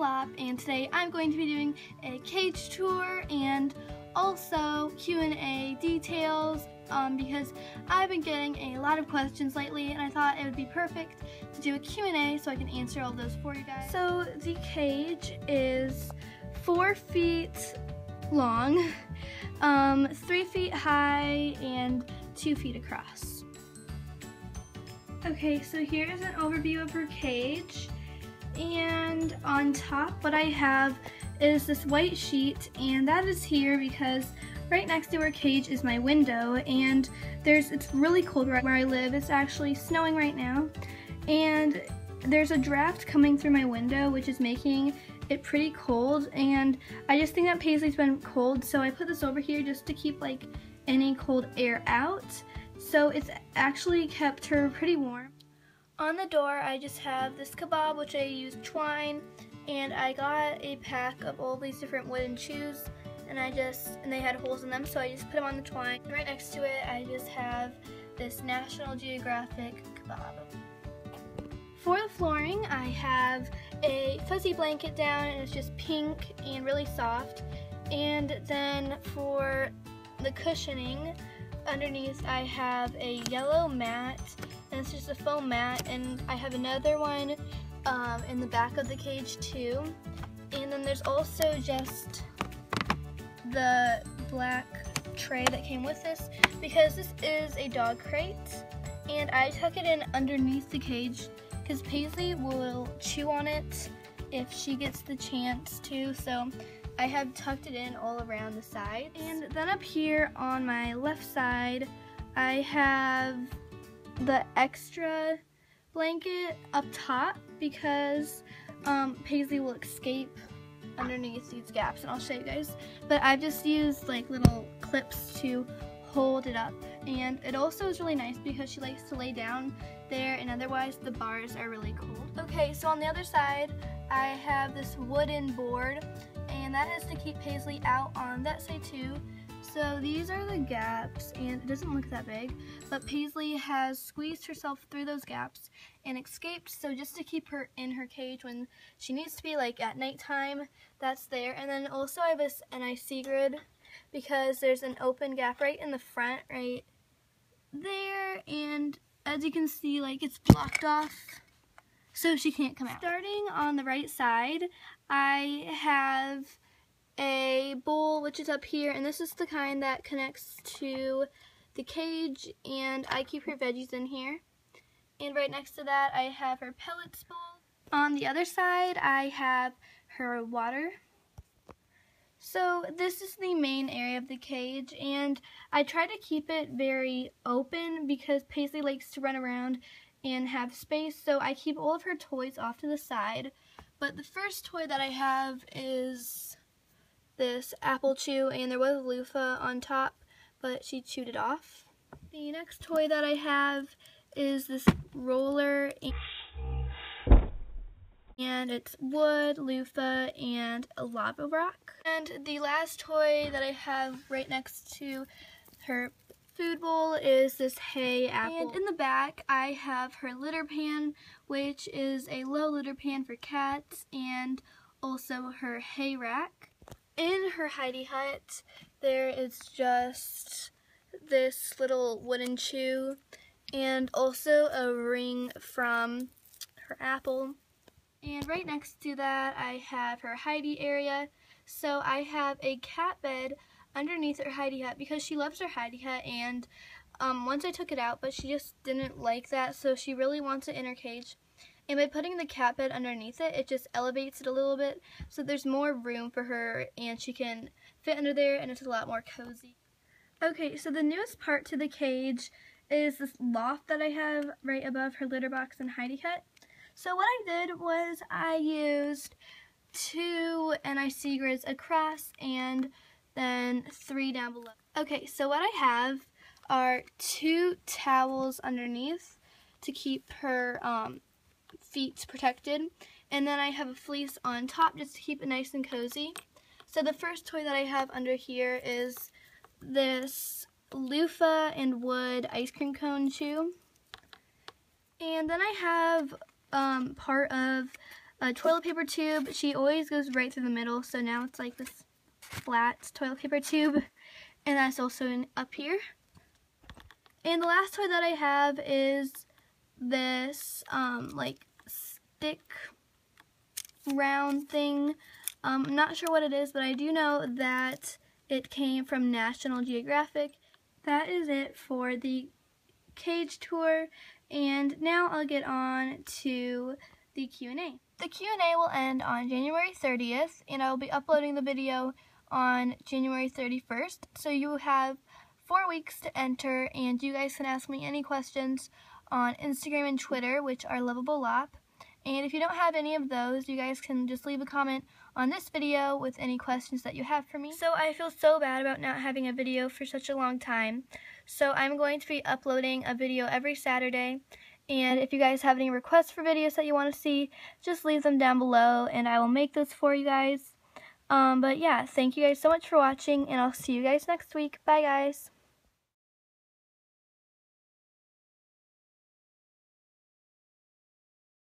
LovableLop, and today I'm going to be doing a cage tour and also Q&A details because I've been getting a lot of questions lately and I thought it would be perfect to do a Q&A so I can answer all those for you guys. So the cage is 4 feet long, 3 feet high, and 2 feet across. Okay, so here is an overview of her cage, and on top what I have is this white sheet, and that is here because right next to her cage is my window, and it's really cold where I live. It's actually snowing right now, and there's a draft coming through my window which is making it pretty cold, and I just think that Paisley's been cold, so I put this over here just to keep like any cold air out. So it's actually kept her pretty warm. On the door I just have this kebab, which I use twine, and I got a pack of all these different wooden shoes, and they had holes in them, so I just put them on the twine. Right next to it I just have this National Geographic kebab. For the flooring I have a fuzzy blanket down, and it's just pink and really soft. And then for the cushioning, underneath I have a yellow mat, and it's just a foam mat, and I have another one in the back of the cage too. And then there's also just the black tray that came with this because this is a dog crate, and I tuck it in underneath the cage because Paisley will chew on it if she gets the chance to, so I have tucked it in all around the sides. And then up here on my left side, I have the extra blanket up top because Paisley will escape underneath these gaps, and I'll show you guys. But I've just used like little clips to hold it up, and it also is really nice because she likes to lay down there, and otherwise the bars are really cold. Okay, so on the other side I have this wooden board, and that is to keep Paisley out on that side too. So these are the gaps, and it doesn't look that big, but Paisley has squeezed herself through those gaps and escaped, so just to keep her in her cage when she needs to be, like at nighttime, that's there. And then also I have an IC grid because there's an open gap right in the front right there, and as you can see, like, it's blocked off so she can't come out. Starting on the right side, I have a bowl which is up here, and this is the kind that connects to the cage, and I keep her veggies in here. And right next to that I have her pellets bowl. On the other side I have her water. So this is the main area of the cage, and I try to keep it very open because Paisley likes to run around and have space, so I keep all of her toys off to the side. But the first toy that I have is this apple chew, and there was a loofah on top, but she chewed it off. The next toy that I have is this roller, and it's wood, loofah, and a lava rock. And the last toy that I have right next to her food bowl is this hay apple. And in the back I have her litter pan, which is a low litter pan for cats, and also her hay rack. In her hidey hut there is just this little wooden chew and also a ring from her apple. And right next to that I have her hidey area. So I have a cat bed underneath her hidey hut because she loves her hidey hut, and once I took it out, but she just didn't like that, so she really wants it in her cage. And by putting the cat bed underneath it, it just elevates it a little bit, so there's more room for her and she can fit under there, and it's a lot more cozy. Okay, so the newest part to the cage is this loft that I have right above her litter box and hidey hut. So what I did was I used 2 NIC grids across and then 3 down below. Okay, so what I have are 2 towels underneath to keep her feet protected, and then I have a fleece on top just to keep it nice and cozy. So the first toy that I have under here is this loofah and wood ice cream cone chew, and then I have part of a toilet paper tube. She always goes right through the middle, so now it's like this flat toilet paper tube, and that's also up here. And the last toy that I have is this like stick round thing. I'm not sure what it is, but I do know that it came from National Geographic. That is it for the cage tour, and now I'll get on to the Q&A. The Q&A will end on January 30th, and I will be uploading the video on January 31st, so you have 4 weeks to enter, and you guys can ask me any questions on Instagram and Twitter, which are LovableLop. And if you don't have any of those, you guys can just leave a comment on this video with any questions that you have for me. So I feel so bad about not having a video for such a long time. So I'm going to be uploading a video every Saturday. And if you guys have any requests for videos that you want to see, just leave them down below and I will make those for you guys. But yeah, thank you guys so much for watching, and I'll see you guys next week. Bye guys!